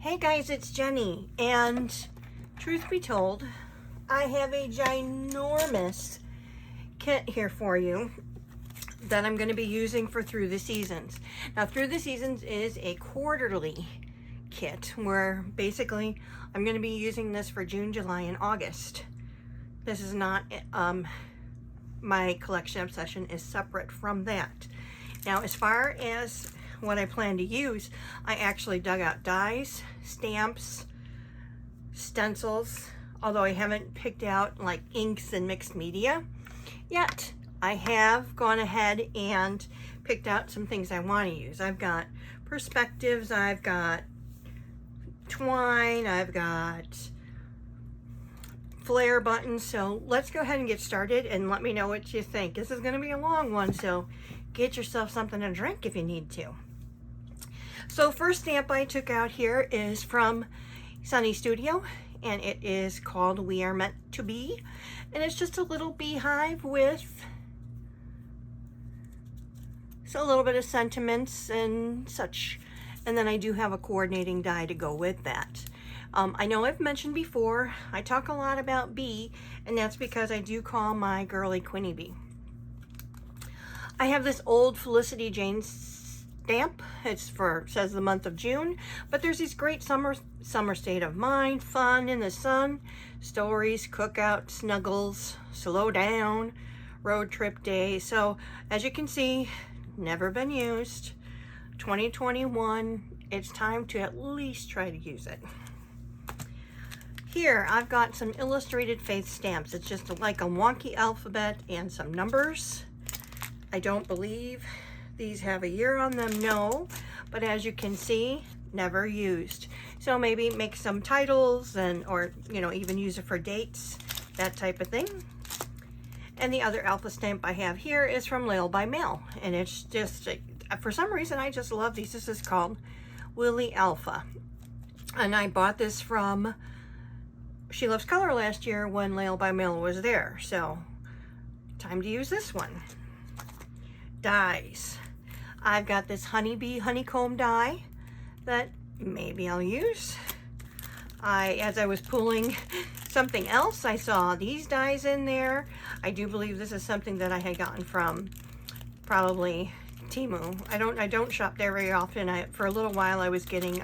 Hey guys, it's Jenny, and truth be told, I have a ginormous kit here for you that I'm going to be using for Through the Seasons. Now, Through the Seasons is a quarterly kit where basically I'm going to be using this for June, July, and August. This is not, my collection obsession is separate from that. Now, as far as what I plan to use, I actually dug out dies, stamps, stencils, although I haven't picked out like inks and mixed media yet. I have gone ahead and picked out some things I want to use. I've got perspectives, I've got twine, I've got flair buttons. So let's go ahead and get started and let me know what you think. This is going to be a long one, so get yourself something to drink if you need to. So first stamp I took out here is from Sunny Studio, and it is called We Are Meant to Be, and it's just a little beehive with a little bit of sentiments and such, and then I do have a coordinating die to go with that. I know I've mentioned before, I talk a lot about bee, and that's because I do call my girly Quinny Bee. I have this old Felicity Jane stamp. Says the month of June, but there's these great summer state of mind, fun in the sun, stories, cookout, snuggles, slow down, road trip day. So as you can see, never been used. 2021, it's time to at least try to use it. Here I've got some illustrated faith stamps. It's just like a wonky alphabet and some numbers. I don't believe these have a year on them, no, but as you can see, never used. So maybe make some titles or even use it for dates, that type of thing. And the other alpha stamp I have here is from Lail by Mail, and it's just, for some reason, I just love these. This is called Willie Alpha, and I bought this from She Loves Color last year when Lail by Mail was there, so time to use this one. Dies. I've got this honeybee honeycomb die that maybe I'll use. As I was pulling something else, I saw these dies in there. I do believe this is something that I had gotten from probably Temu. I don't shop there very often. For a little while I was getting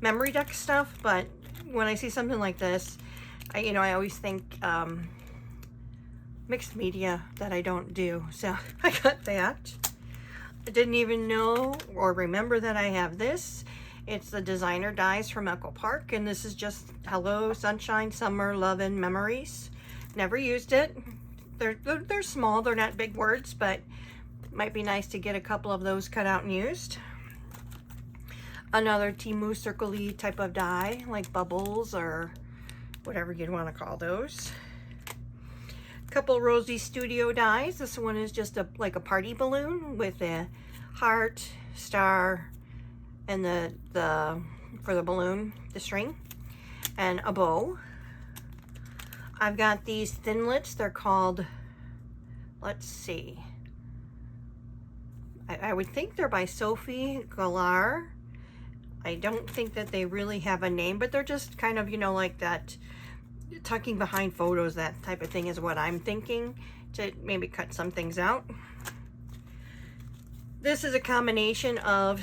memory deck stuff, but when I see something like this, I always think mixed media that I don't do. So I got that. I didn't even know or remember that I have this. It's the designer dies from Echo Park, and this is just Hello, Sunshine, Summer, Love, and Memories. Never used it. They're small, they're not big words, but it might be nice to get a couple of those cut out and used. Another Temu circle-y type of die, like bubbles or whatever you'd want to call those. Couple Rosie Studio dies. This one is just like a party balloon with a heart, star, and for the balloon, the string, and a bow. I've got these thinlits. They're called, let's see, I would think they're by Sophie Galar. I don't think that they really have a name, but they're just kind of, like that tucking behind photos, that type of thing is what I'm thinking, to maybe cut some things out. This is a combination of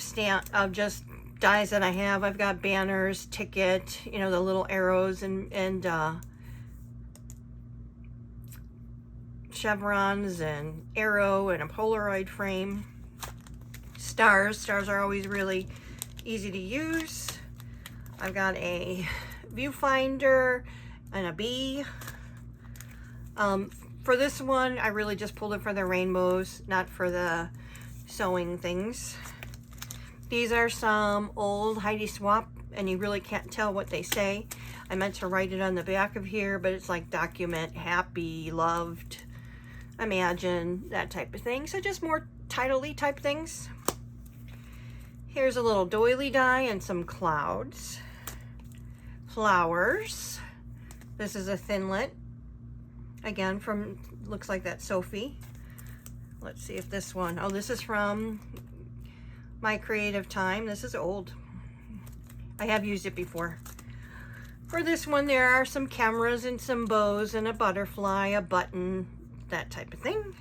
just dies that I have. I've got banners, ticket, the little arrows and chevrons and arrow and a Polaroid frame. Stars are always really easy to use. I've got a viewfinder and a bee. For this one, I really just pulled it for the rainbows, not for the sewing things. These are some old Heidi Swap, and you really can't tell what they say. I meant to write it on the back of here, but it's like document, happy, loved, imagine, that type of thing. So just more title-y type things. Here's a little doily die and some clouds. Flowers. This is a thinlit. Again, from, looks like that Sophie. Let's see if this one, oh, this is from My Creative Time. This is old. I have used it before. For this one, there are some cameras and some bows and a butterfly, a button, that type of thing.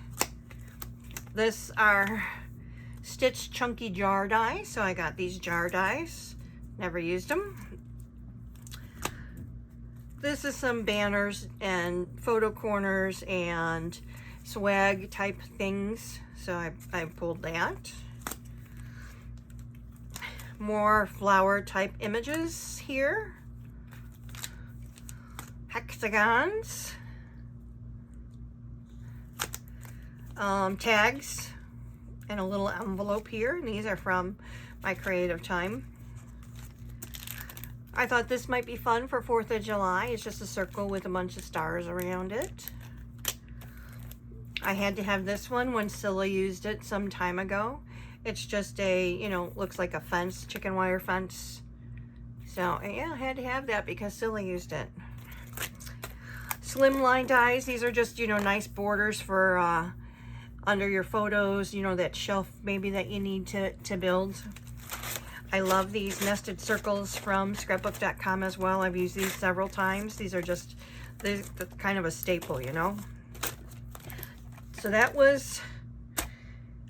This are stitched chunky jar dies, so I got these jar dies. Never used them. This is some banners and photo corners and swag type things, so I pulled that. More flower type images here. Hexagons. Tags and a little envelope here, and these are from my creative time. I thought this might be fun for 4th of July. It's just a circle with a bunch of stars around it. I had to have this one when Cilla used it some time ago. It's just a, you know, looks like a fence, chicken wire fence. So yeah, I had to have that because Cilla used it. Slimline dies. These are just, you know, nice borders for under your photos, you know, that shelf maybe that you need to build. I love these nested circles from scrapbook.com as well. I've used these several times. These are just kind of a staple, you know. So that was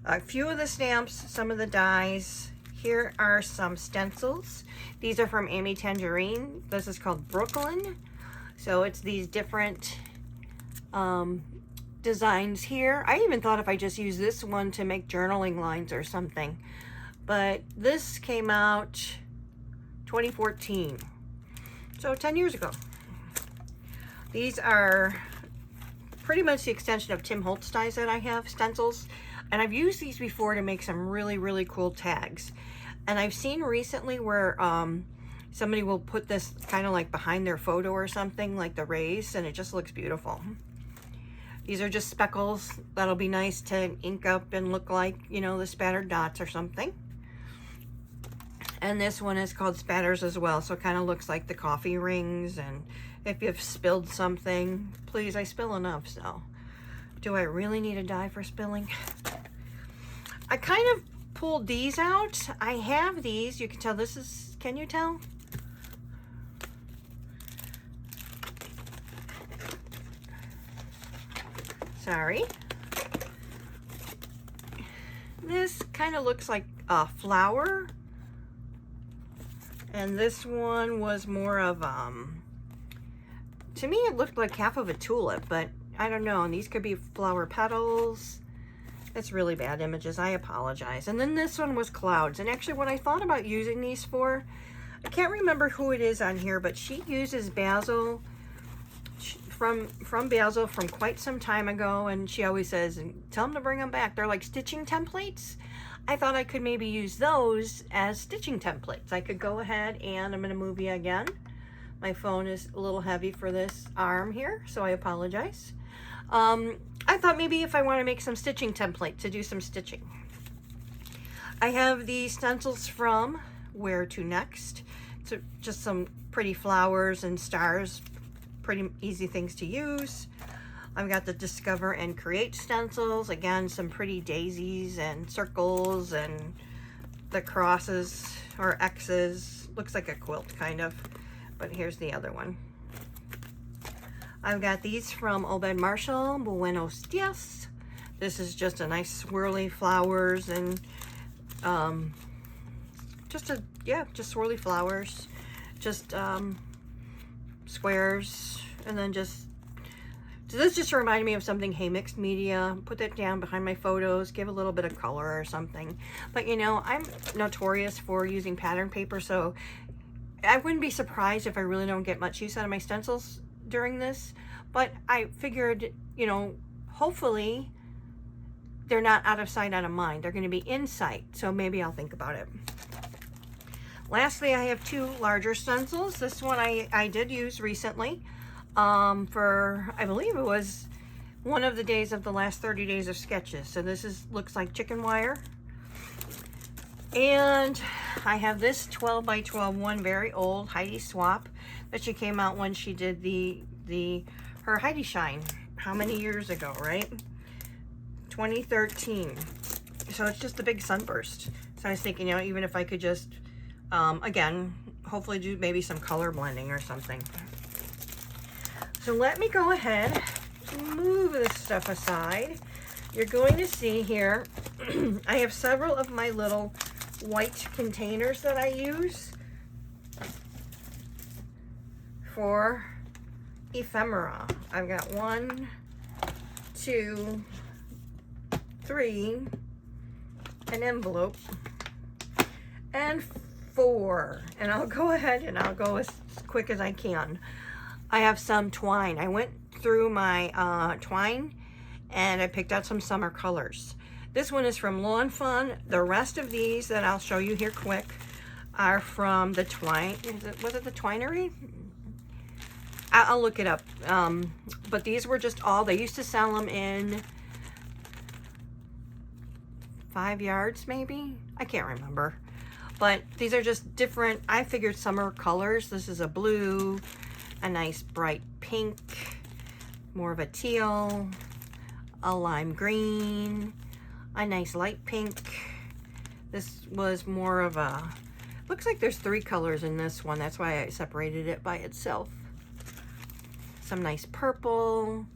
a few of the stamps, some of the dies. Here are some stencils. These are from Amy Tangerine. This is called Brooklyn. So it's these different designs here. I even thought if I just use this one to make journaling lines or something. But this came out 2014. So 10 years ago. These are pretty much the extension of Tim Holtz dies that I have, stencils. And I've used these before to make some really, really cool tags. And I've seen recently where somebody will put this kind of like behind their photo or something, like the rays, and it just looks beautiful. These are just speckles that'll be nice to ink up and look like, you know, the spattered dots or something. And this one is called Spatters as well, so it kind of looks like the coffee rings. And if you've spilled something, please, I spill enough, so do I really need a die for spilling? I kind of pulled these out. I have these. You can tell this is, can you tell? Sorry. This kind of looks like a flower. And this one was more of, to me it looked like half of a tulip, but I don't know. And these could be flower petals. It's really bad images. I apologize. And then this one was clouds. And actually what I thought about using these for, I can't remember who it is on here, but she uses basil from Basil from quite some time ago. And she always says, tell them to bring them back. They're like stitching templates. I thought I could maybe use those as stitching templates. I could go ahead and I'm going to move you again. My phone is a little heavy for this arm here, so I apologize. I thought maybe if I want to make some stitching template to do some stitching. I have the stencils from Where to Next. So just some pretty flowers and stars, pretty easy things to use. I've got the Discover and Create stencils. Again, some pretty daisies and circles and the crosses or X's. Looks like a quilt kind of, but here's the other one. I've got these from Obed Marshall, Buenos Dias. This is just a nice swirly flowers and just swirly flowers, just squares, and then just, so this just reminded me of something Hey Mixed Media. Put that down behind my photos, give a little bit of color or something. But you know, I'm notorious for using pattern paper, so I wouldn't be surprised if I really don't get much use out of my stencils during this. But I figured, you know, hopefully they're not out of sight, out of mind. They're going to be in sight, so maybe I'll think about it. Lastly, I have two larger stencils. This one I did use recently. For, I believe it was one of the days of the last 30 days of sketches. So this looks like chicken wire. And I have this 12 by 12 one, very old Heidi swap that she came out when she did her Heidi Shine. How many years ago, right? 2013. So it's just a big sunburst. So I was thinking, you know, even if I could just, again, hopefully do maybe some color blending or something. So let me go ahead, move this stuff aside. You're going to see here, I have several of my little white containers that I use for ephemera. I've got 1, 2, 3, an envelope, and 4. And I'll go ahead and I'll go as quick as I can. I have some twine. I went through my twine and I picked out some summer colors. This one is from Lawn Fun. The rest of these that I'll show you here quick are from the twine. Was it the Twinery? I'll look it up. But these were just all, they used to sell them in 5 yards maybe? I can't remember. But these are just different, I figured summer colors. This is a blue, a nice bright pink, more of a teal, a lime green, a nice light pink. This was more of a, looks like there's 3 colors in this one. That's why I separated it by itself. Some nice purple.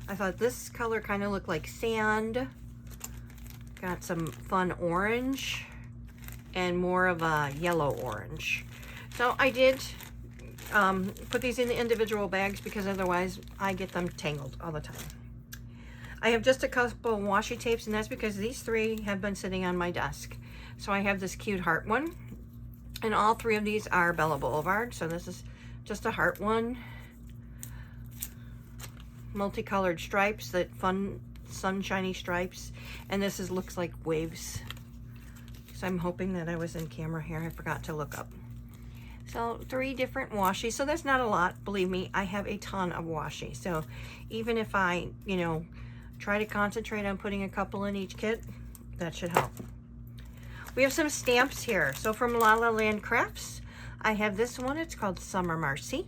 I thought this color kind of looked like sand. Got some fun orange and more of a yellow orange. So I did put these in the individual bags because otherwise I get them tangled all the time. I have just a couple of washi tapes, and that's because these 3 have been sitting on my desk. So I have this cute heart one, and all 3 of these are Bella Boulevard. So this is just a heart one. Multicolored stripes, that fun sunshiny stripes, and this is looks like waves. So I'm hoping that I was in camera here. I forgot to look up. So 3 different washi. So that's not a lot. Believe me, I have a ton of washi. So even if I, you know, try to concentrate on putting a couple in each kit, that should help. We have some stamps here. So from La La Land Crafts, I have this one. It's called Summer Marcy.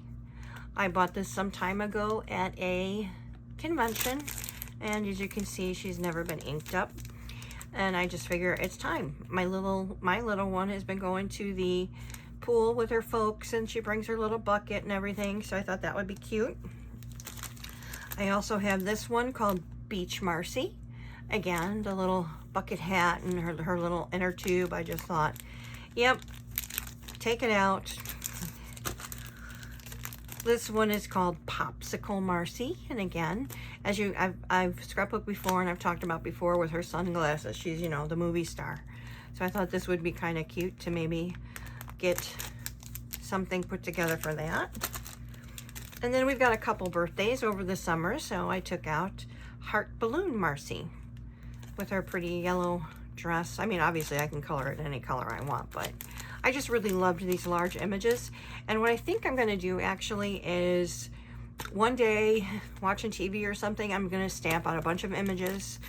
I bought this some time ago at a convention, and as you can see, she's never been inked up. And I just figure it's time. My little one has been going to the pool with her folks, and she brings her little bucket and everything, so I thought that would be cute. I also have this one called Beach Marcy. Again, the little bucket hat and her little inner tube. I just thought, yep, take it out. This one is called Popsicle Marcy, and again, as I've scrapbooked before, and I've talked about before with her sunglasses. She's, you know, the movie star. So I thought this would be kind of cute to maybe get something put together for that. And then we've got a couple birthdays over the summer, so I took out Heart Balloon Marcy with her pretty yellow dress. I mean, obviously I can color it any color I want, but I just really loved these large images. And what I think I'm going to do actually is one day watching TV or something, I'm going to stamp out a bunch of images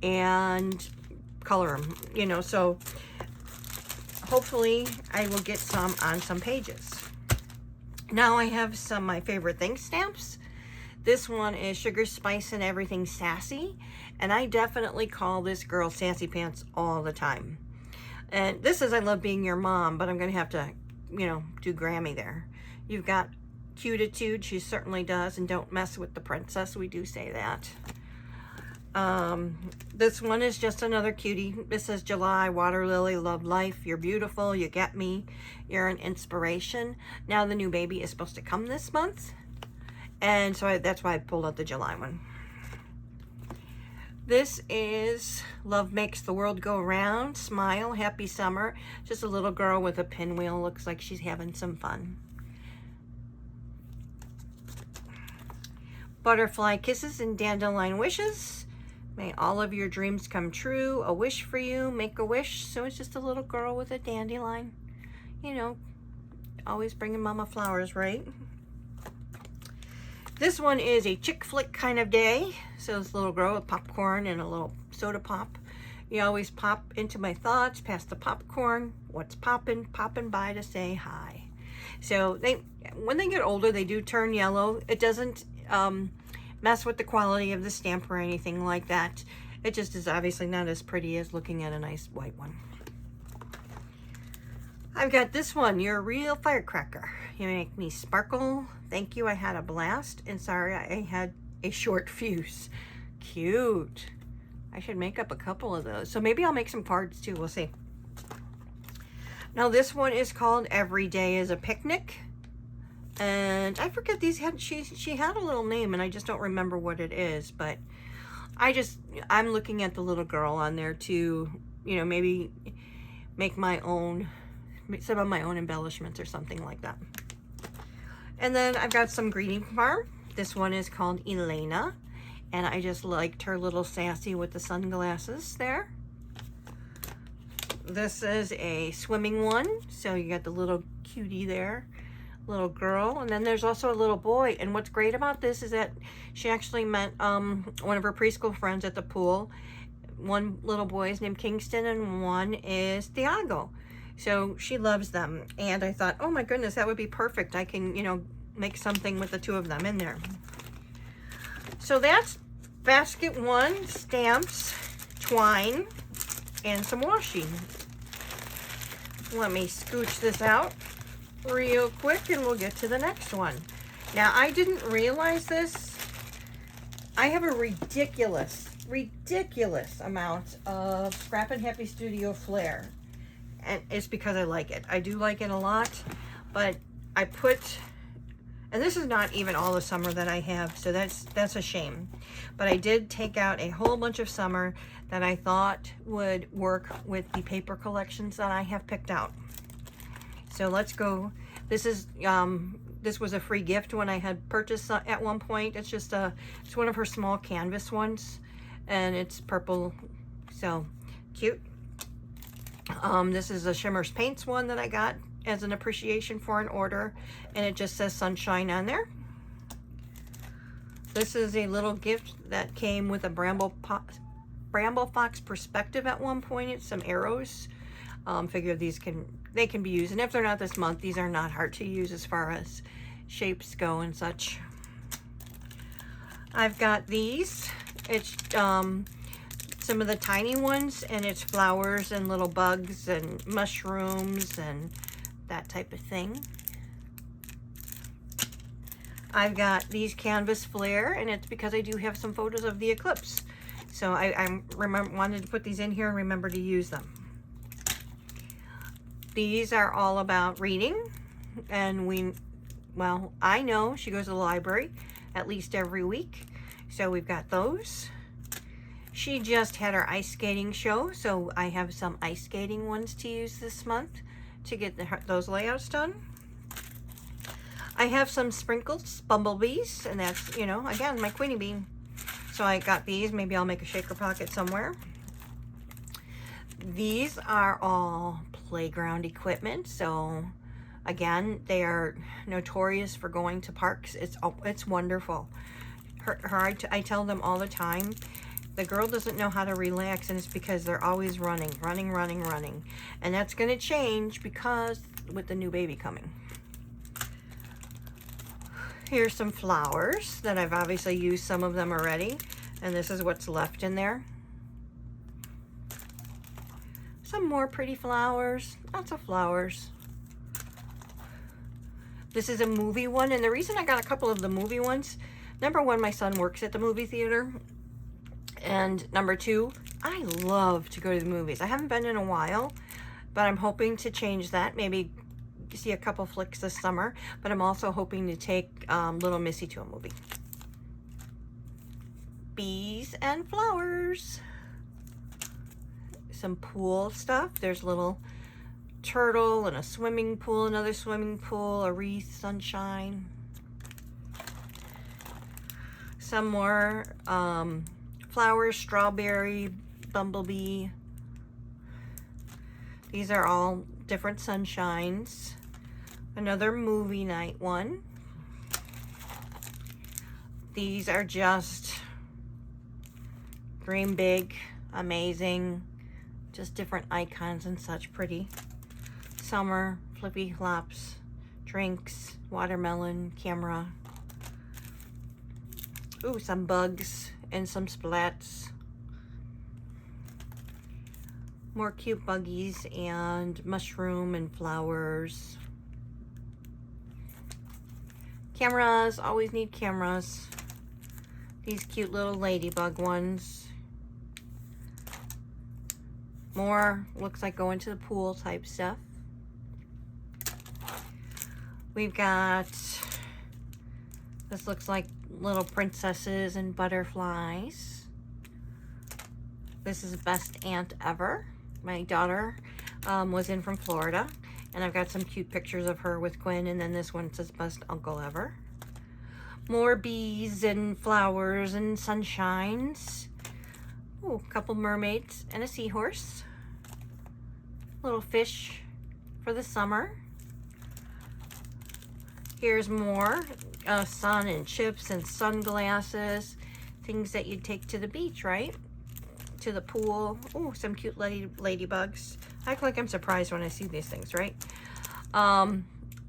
and color them, you know, so hopefully I will get some on some pages. Now I have some My Favorite Things stamps. This one is Sugar, Spice, and Everything Sassy, and I definitely call this girl Sassy Pants all the time. And this is I Love Being Your Mom, but I'm going to have to, you know, do Grammy there. You've got Cutitude, she certainly does, and don't mess with the princess, we do say that. This one is just another cutie. This says July, Water Lily, Love Life, You're Beautiful, You Get Me, You're an Inspiration. Now the new baby is supposed to come this month, and so that's why I pulled out the July one. This is Love Makes the World Go Round, Smile, Happy Summer. Just a little girl with a pinwheel. Looks like she's having some fun. Butterfly Kisses and Dandelion Wishes. May all of your dreams come true. A wish for you. Make a wish. So it's just a little girl with a dandelion. You know, always bringing mama flowers, right? This one is a chick flick kind of day. So this little girl with popcorn and a little soda pop. You always pop into my thoughts past the popcorn. What's popping? Popping by to say hi. So when they get older, they do turn yellow. It doesn't mess with the quality of the stamp or anything like that. It just is obviously not as pretty as looking at a nice white one. I've got this one. You're a real firecracker. You make me sparkle. Thank you. I had a blast. And sorry, I had a short fuse. Cute. I should make up a couple of those. So maybe I'll make some cards too. We'll see. Now this one is called Every Day is a Picnic. And I forget these had, she had a little name and I just don't remember what it is, but I'm looking at the little girl on there to, you know, maybe make my own, some of my own embellishments or something like that. And then I've got some greeting card. This one is called Elena, and I just liked her little sassy with the sunglasses there. This is a swimming one, so you got the little cutie there, little girl, and then there's also a little boy. And what's great about this is that she actually met one of her preschool friends at the pool. One little boy is named Kingston and one is Thiago. So she loves them, and I thought, oh my goodness, that would be perfect. I can, you know, make something with the two of them in there. So that's basket one, stamps, twine, and some washi. Let me scooch this out real quick and we'll get to the next one. Now, I didn't realize this. I have a ridiculous amount of Scrap and Happy Studio Flair. And it's because I like it. I do like it a lot, but I put, and this is not even all the summer that I have, so that's a shame. But I did take out a whole bunch of summer that I thought would work with the paper collections that I have picked out. So let's go. This was a free gift when I had purchased at one point. It's just it's one of her small canvas ones, and it's purple, so cute. This is a Shimmers Paints one that I got as an appreciation for an order, and it just says sunshine on there. This is a little gift that came with a Bramble Fox perspective at one point. It's some arrows. Figure these can be used, and if they're not this month, these are not hard to use as far as shapes go and such. I've got these. It's some of the tiny ones, and it's flowers and little bugs and mushrooms and that type of thing. I've got these canvas flair, and it's because I do have some photos of the eclipse. So I wanted to put these in here and remember to use them. These are all about reading, and well, I know she goes to the library at least every week, so we've got those. She just had her ice skating show, so I have some ice skating ones to use this month to get those layouts done. I have some sprinkles, bumblebees, and that's, you know, again, my queenie bee. So I got these. Maybe I'll make a shaker pocket somewhere. These are all playground equipment, so again, they are notorious for going to parks. It's wonderful. I tell them all the time, the girl doesn't know how to relax, and it's because they're always running. And that's going to change because with the new baby coming. Here's some flowers that I've obviously used some of them already, and this is what's left in there. Some more pretty flowers, lots of flowers. This is a movie one, and the reason I got a couple of the movie ones, number one, my son works at the movie theater, and number two, I love to go to the movies. I haven't been in a while, but I'm hoping to change that, maybe see a couple flicks this summer, but I'm also hoping to take little Missy to a movie. Bees and flowers. Some pool stuff. There's a little turtle and a swimming pool, another swimming pool, a wreath, sunshine. Some more flowers, strawberry, bumblebee. These are all different sunshines. Another movie night one. These are just dream big, amazing, just different icons and such, pretty. Summer, flippy flops, drinks, watermelon, camera. Ooh, some bugs and some splats. More cute buggies and mushroom and flowers. Cameras, always need cameras. These cute little ladybug ones. More looks like going to the pool type stuff. We've got, this looks like little princesses and butterflies. This is best aunt ever. My daughter was in from Florida, and I've got some cute pictures of her with Quinn, and then this one says best uncle ever. More bees and flowers and sunshines. Oh, a couple mermaids and a seahorse. Little fish for the summer. Here's more sun and chips and sunglasses. Things that you'd take to the beach, right? To the pool. Oh, some cute ladybugs. I act like I'm surprised when I see these things, right?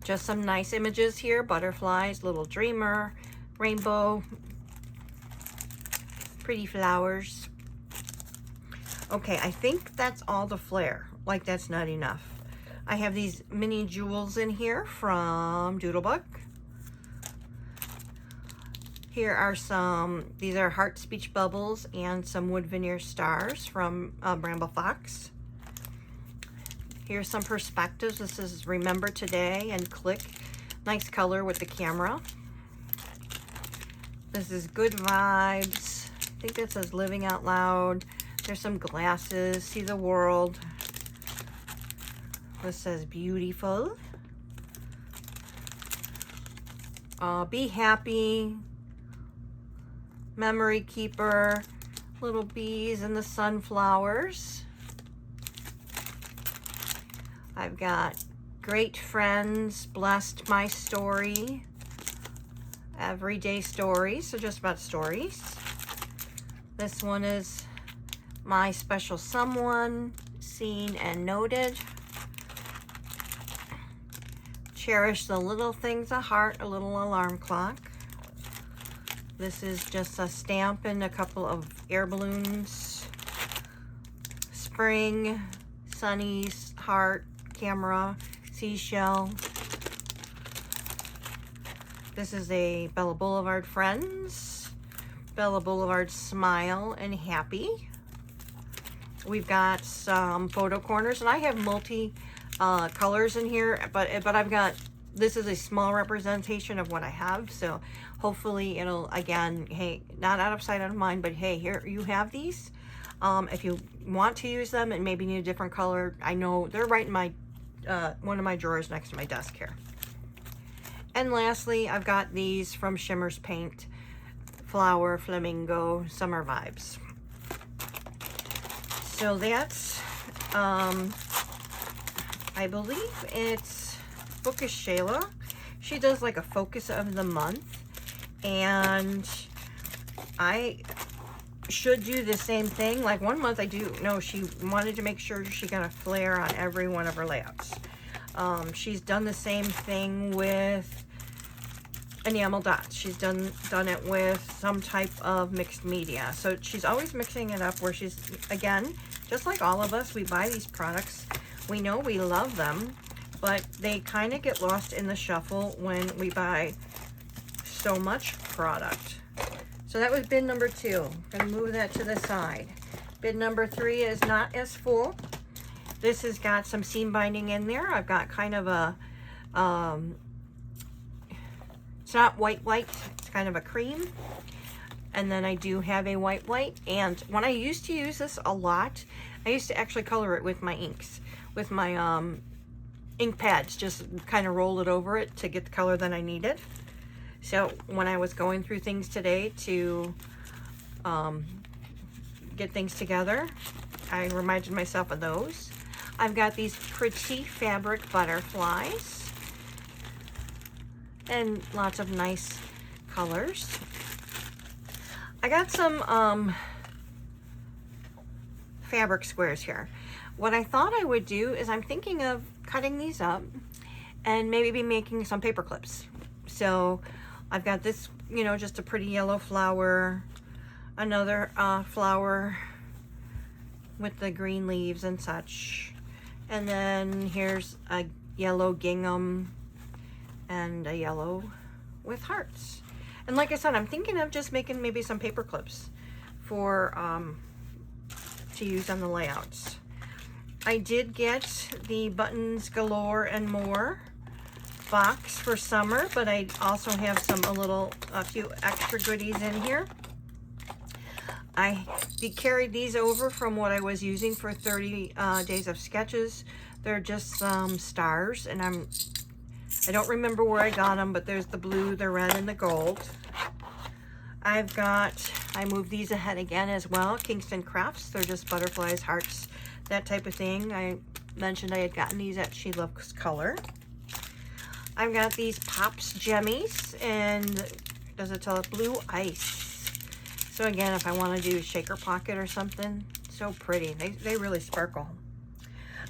Just some nice images here. Butterflies, little dreamer, rainbow, pretty flowers. Okay, I think that's all the flair. Like, that's not enough. I have these mini jewels in here from Doodlebug. Here are some, these are heart speech bubbles and some wood veneer stars from Bramble Fox. Here's some perspectives. This is Remember Today and Click. Nice color with the camera. This is Good Vibes. I think that says Living Out Loud. There's some glasses, See the World. This says Beautiful. Be Happy. Memory Keeper. Little bees and the sunflowers. I've got Great Friends, Blessed My Story. Everyday Stories, so just about stories. This one is My Special Someone, Seen and Noted. Cherish the Little Things, a heart, a little alarm clock. This is just a stamp and a couple of air balloons. Spring, sunnies, heart, camera, seashell. This is a Bella Boulevard Friends. Bella Boulevard Smile and Happy. We've got some photo corners, and I have multi colors in here, but I've got, this is a small representation of what I have, so hopefully it'll, again, hey, not out of sight, out of mind, but hey, here you have these. If you want to use them and maybe need a different color, I know they're right in my one of my drawers next to my desk here. And lastly, I've got these from Shimmer's Paint, Flower, Flamingo, Summer Vibes. So that's, I believe it's Bookish Shayla. She does like a focus of the month, and I should do the same thing. Like one month I do, no, she wanted to make sure she got a flare on every one of her layouts. She's done the same thing with enamel dots. She's done it with some type of mixed media. So she's always mixing it up, where she's, again, just like all of us, we buy these products. We know we love them, but they kind of get lost in the shuffle when we buy so much product. So that was bin number 2. I'm gonna move that to the side. Bin number 3 is not as full. This has got some seam binding in there. I've got kind of a, it's not white, it's kind of a cream. And then I do have a white, and when I used to use this a lot, I used to actually color it with my inks, with my ink pads, just kind of roll it over it to get the color that I needed. So when I was going through things today to get things together, I reminded myself of those. I've got these pretty fabric butterflies and lots of nice colors. I got some fabric squares here. What I thought I would do is I'm thinking of cutting these up and maybe be making some paper clips. So I've got this, you know, just a pretty yellow flower, another flower, with the green leaves and such. And then here's a yellow gingham and a yellow with hearts. And like I said, I'm thinking of just making maybe some paper clips for to use on the layouts. I did get the Buttons Galore and More box for summer, but I also have a few extra goodies in here. I carried these over from what I was using for 30 days of sketches. They're just some stars, and I don't remember where I got them, but there's the blue, the red, and the gold. I moved these ahead again as well, Kingston Crafts. They're just butterflies, hearts, that type of thing. I mentioned I had gotten these at She Loves Color. I've got these Pops Jemmies, and does it tell it blue ice? So again, if I want to do shaker pocket or something, so pretty. They really sparkle.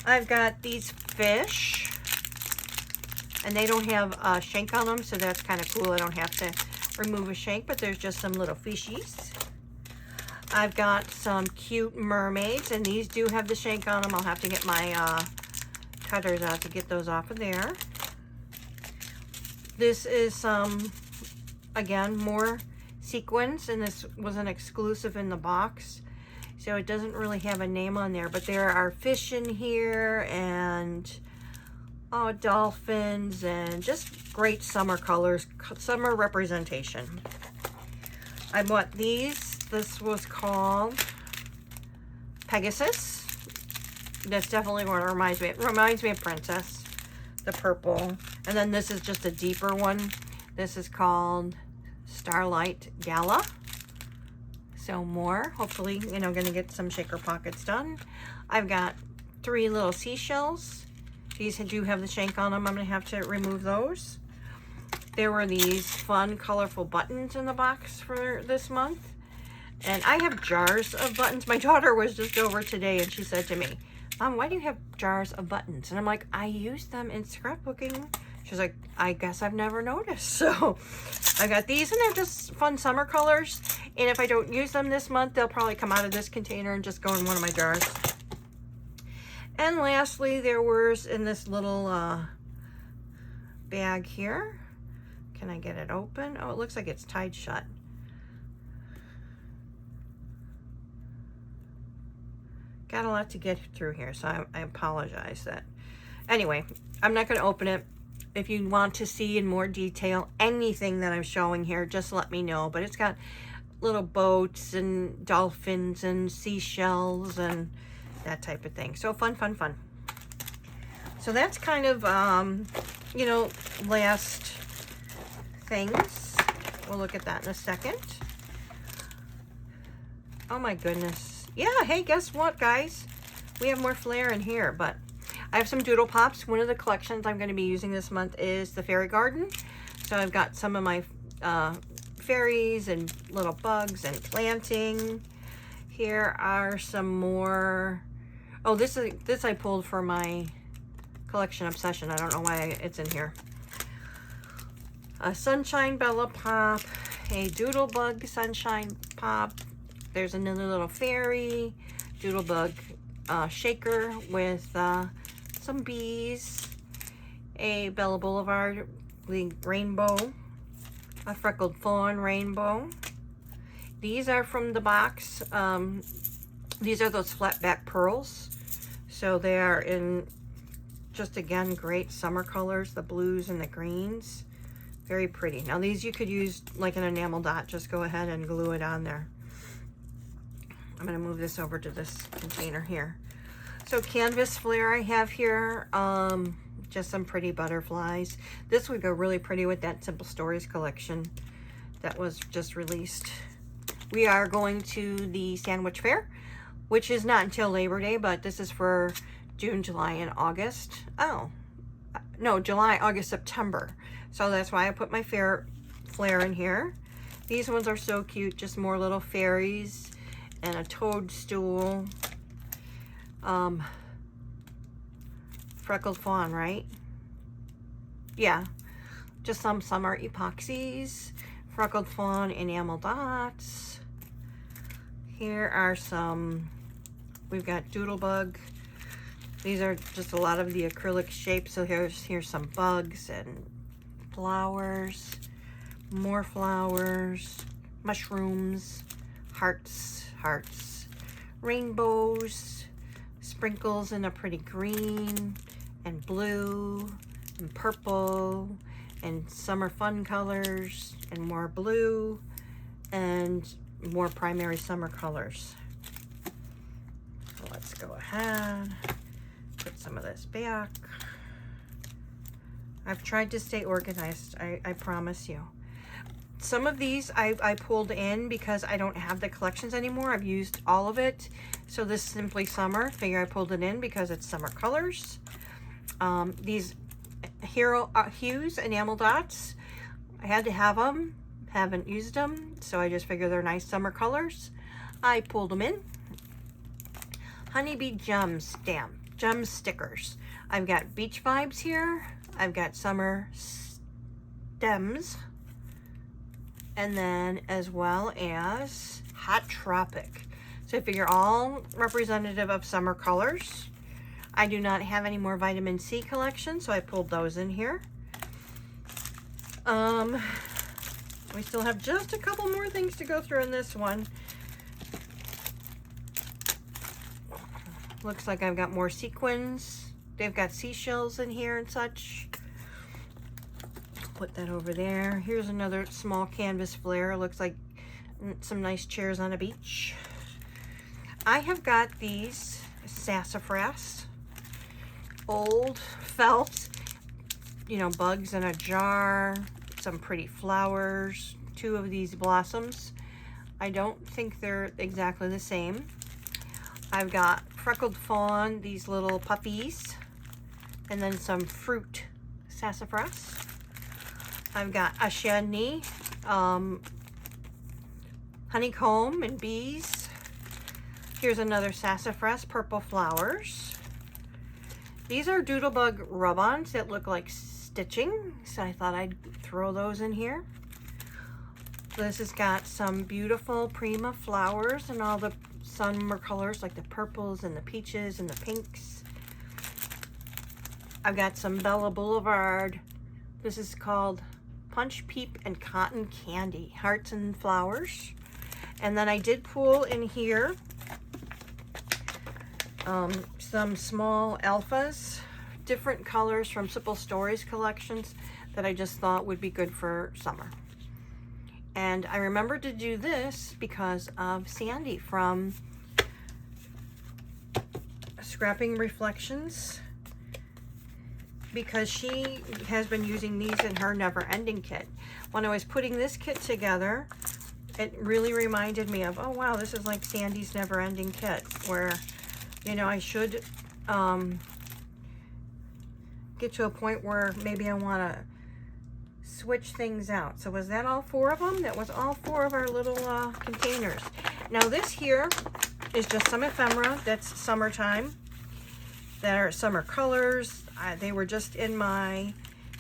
I've got these fish, and they don't have a shank on them, so that's kind of cool. I don't have to remove a shank, but there's just some little fishies. I've got some cute mermaids, and these do have the shank on them. I'll have to get my cutters out to get those off of there. This is some, again, more sequins, and this was an exclusive in the box, so it doesn't really have a name on there, but there are fish in here, and dolphins, and just great summer colors, summer representation. I bought these. This was called Pegasus. That's definitely what it reminds me. It reminds me of Princess, the purple. And then this is just a deeper one. This is called Starlight Gala. So more, hopefully, gonna get some shaker pockets done. I've got 3 little seashells. These do have the shank on them. I'm gonna have to remove those. There were these fun, colorful buttons in the box for this month. And I have jars of buttons. My daughter was just over today, and she said to me, Mom, why do you have jars of buttons? And I'm like, I use them in scrapbooking. She's like, I guess I've never noticed. So I got these, and they're just fun summer colors. And if I don't use them this month, they'll probably come out of this container and just go in one of my jars. And lastly, there was in this little bag here. Can I get it open? Oh, it looks like it's tied shut. Got a lot to get through here, so I apologize that. Anyway, I'm not going to open it. If you want to see in more detail anything that I'm showing here, just let me know. But it's got little boats and dolphins and seashells and that type of thing. So fun, fun, fun. So that's kind of, last things. We'll look at that in a second. Oh my goodness. Yeah, hey, guess what, guys? We have more flair in here, but I have some doodle pops. One of the collections I'm going to be using this month is the fairy garden. So I've got some of my fairies and little bugs and planting. Here are some more. Oh, this I pulled for my collection obsession. I don't know why it's in here. A sunshine Bella pop, a doodle bug sunshine pop. There's another little fairy doodle bug shaker with some bees, a Bella Boulevard rainbow, a freckled fawn rainbow. These are from the box. These are those flat back pearls. So they are in just, again, great summer colors, the blues and the greens. Very pretty. Now these you could use like an enamel dot. Just go ahead and glue it on there. I'm going to move this over to this container here. So canvas flair I have here, just some pretty butterflies. This would go really pretty with that Simple Stories collection that was just released. We are going to the Sandwich Fair, which is not until Labor Day, but this is for June, July, and August. Oh, no, July, August, September. So that's why I put my flair in here. These ones are so cute, just more little fairies and a toadstool. Freckled fawn, right? Yeah, just some summer epoxies, freckled fawn enamel dots. Here are some We've got Doodlebug. These are just a lot of the acrylic shapes. So here's some bugs and flowers, more flowers, mushrooms, hearts, rainbows, sprinkles in a pretty green and blue and purple and summer fun colors and more blue and more primary summer colors. So let's go ahead, put some of this back. I've tried to stay organized, I promise you. Some of these I pulled in because I don't have the collections anymore. I've used all of it. So this Simply Summer, figure I pulled it in because it's summer colors. These Hero Hues enamel dots, I had to have them, haven't used them, so I just figure they're nice summer colors. I pulled them in. Honeybee Gem stickers. I've got beach vibes here. I've got summer stems, and then as well as hot tropic. So I figure all representative of summer colors. I do not have any more vitamin C collection, so I pulled those in here. We still have just a couple more things to go through in this one. Looks like I've got more sequins. They've got seashells in here and such. Put that over there. Here's another small canvas flare. Looks like some nice chairs on a beach. I have got these sassafras, old felt, you know, bugs in a jar, some pretty flowers, 2 of these blossoms. I don't think they're exactly the same. I've got freckled fawn, these little puppies, and then some fruit sassafras. I've got a shani, honeycomb and bees. Here's another sassafras, purple flowers. These are Doodlebug rub-ons that look like stitching, so I thought I'd throw those in here. This has got some beautiful Prima flowers and all the summer colors like the purples and the peaches and the pinks. I've got some Bella Boulevard. This is called Punch Peep and Cotton Candy, hearts and flowers. And then I did pull in here some small alphas, different colors from Simple Stories collections that I just thought would be good for summer. And I remembered to do this because of Sandy from Scrapping Reflections, because she has been using these in her Never Ending kit. When I was putting this kit together, it really reminded me of, oh wow, this is like Sandy's Never Ending kit, where, you know, I should get to a point where maybe I want to switch things out. So was that all 4 of them? That was all 4 of our little containers. Now this here is just some ephemera that's summertime, that are summer colors. They were just in my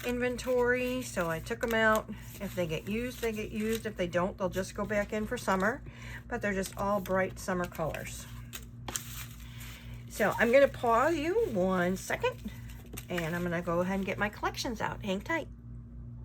inventory, so I took them out. If they get used, they get used. If they don't, they'll just go back in for summer. But they're just all bright summer colors. So I'm going to pause you 1 second, and I'm going to go ahead and get my collections out. Hang tight.